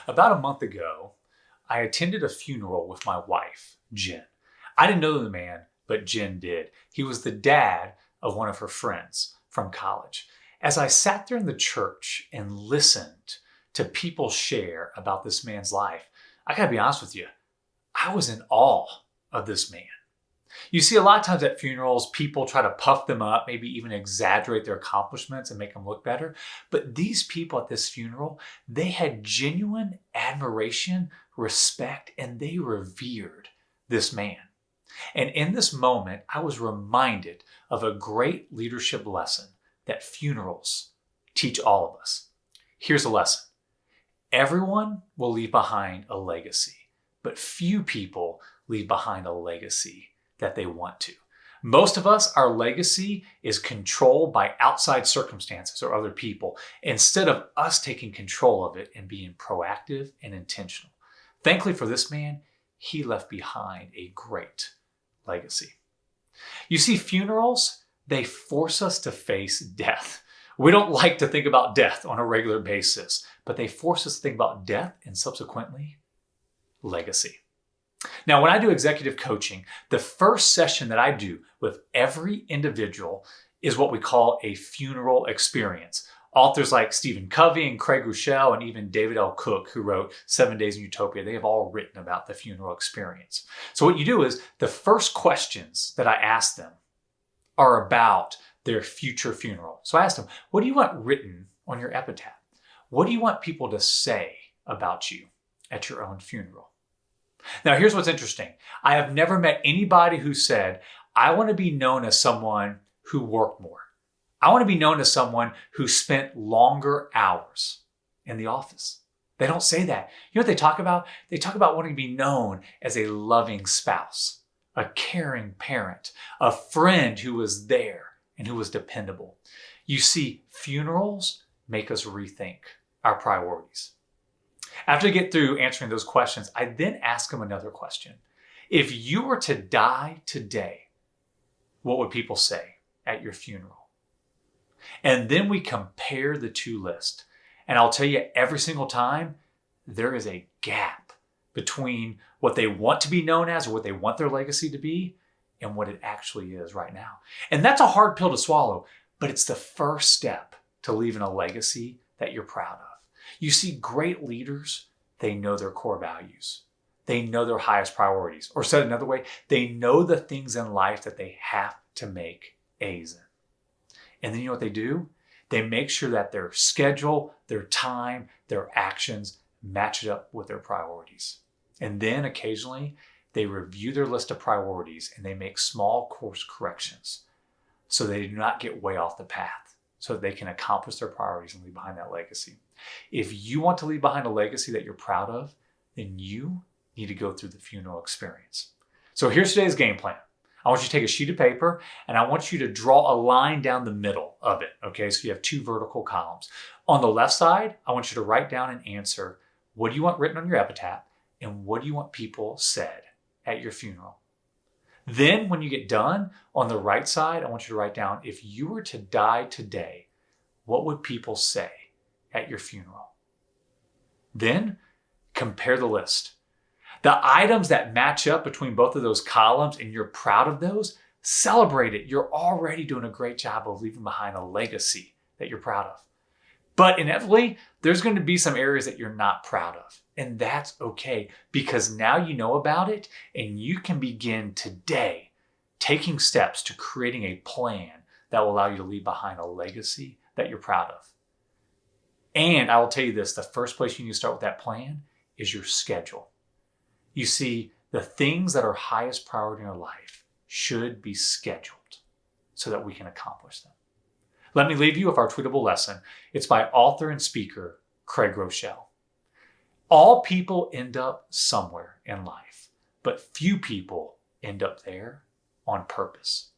About a month ago, I attended a funeral with my wife, Jen. I didn't know the man, but Jen did. He was the dad of one of her friends from college. As I sat there in the church and listened to people share about this man's life, I gotta be honest with you, I was in awe of this man. You see, a lot of times at funerals, people try to puff them up, maybe even exaggerate their accomplishments and make them look better. But these people at this funeral, they had genuine admiration, respect, and they revered this man. And in this moment, I was reminded of a great leadership lesson that funerals teach all of us. Here's a lesson. Everyone will leave behind a legacy, but few people leave behind a legacy that they want to. Most of us, our legacy is controlled by outside circumstances or other people, instead of us taking control of it and being proactive and intentional. Thankfully for this man, he left behind a great legacy. You see, funerals, they force us to face death. We don't like to think about death on a regular basis, but they force us to think about death and subsequently legacy. Now, when I do executive coaching, the first session that I do with every individual is what we call a funeral experience. Authors like Stephen Covey and Craig Rochelle and even David L. Cook, who wrote 7 Days in Utopia, they have all written about the funeral experience. So what you do is the first questions that I ask them are about their future funeral. So I ask them, what do you want written on your epitaph? What do you want people to say about you at your own funeral? Now, here's what's interesting. I have never met anybody who said, I want to be known as someone who worked more. I want to be known as someone who spent longer hours in the office. They don't say that. You know what they talk about? They talk about wanting to be known as a loving spouse, a caring parent, a friend who was there and who was dependable. You see, funerals make us rethink our priorities. After I get through answering those questions, I then ask them another question. If you were to die today, what would people say at your funeral? And then we compare the two lists. And I'll tell you, every single time, there is a gap between what they want to be known as or what they want their legacy to be and what it actually is right now. And that's a hard pill to swallow, but it's the first step to leaving a legacy that you're proud of. You see, great leaders, they know their core values. They know their highest priorities. Or said another way, they know the things in life that they have to make A's in. And then you know what they do? They make sure that their schedule, their time, their actions match it up with their priorities. And then occasionally, they review their list of priorities and they make small course corrections so they do not get way off the path, so that they can accomplish their priorities and leave behind that legacy. If you want to leave behind a legacy that you're proud of, then you need to go through the funeral experience. So here's today's game plan. I want you to take a sheet of paper and I want you to draw a line down the middle of it. Okay, so you have two vertical columns. On the left side, I want you to write down and answer, what do you want written on your epitaph and what do you want people said at your funeral? Then when you get done, on the right side, I want you to write down, if you were to die today, what would people say at your funeral? Then compare the list. The items that match up between both of those columns and you're proud of those, celebrate it. You're already doing a great job of leaving behind a legacy that you're proud of. But inevitably, there's going to be some areas that you're not proud of. And that's okay, because now you know about it and you can begin today taking steps to creating a plan that will allow you to leave behind a legacy that you're proud of. And I will tell you this, the first place you need to start with that plan is your schedule. You see, the things that are highest priority in our life should be scheduled so that we can accomplish them. Let me leave you with our tweetable lesson. It's by author and speaker Craig Rochelle. All people end up somewhere in life, but few people end up there on purpose.